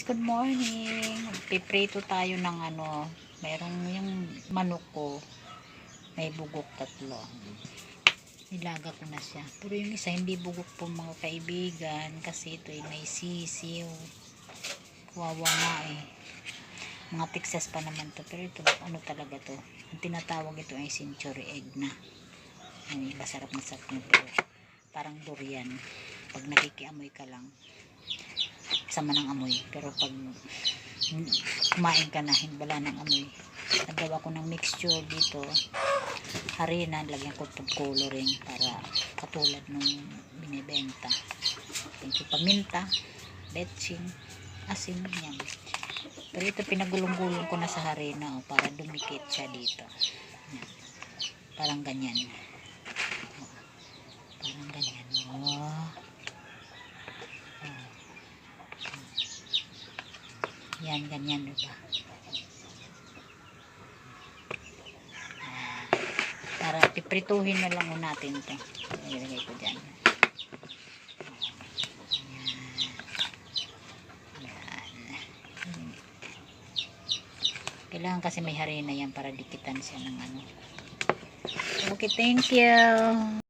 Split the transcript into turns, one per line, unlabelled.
good morning. Piprito tayo ng ano, mayroong yung manok ko, may bugok 3. Nilaga ko na siya. Pero yung isa hindi bugok po mga kaibigan kasi ito ay may sisiw. Kawawa nga eh. Mga Texas pa naman to. Pero ito, ano talaga to? Ang tinatawag ito ay century egg na. Ay, masarap na sarap nito. Parang durian. Pag nakikiamoy ka lang, sama ng amoy. Pero pag kumain ka na, wala ng amoy. Nagawa ko ng mixture dito. Harina, lagyan ko itong coloring para katulad nung binibenta. Thank you, paminta, betching, asin, yan. Pero ito pinagulong-gulong ko na sa harina para dumikit siya dito. Yan. Parang ganyan. Parang ganyan. Yan, ganyan, diba? Para piprituhin na lang natin ito. Ilagay ko dyan. Yan. Kailangan kasi may harina yan para dikitan siya ng ano. Okay, thank you.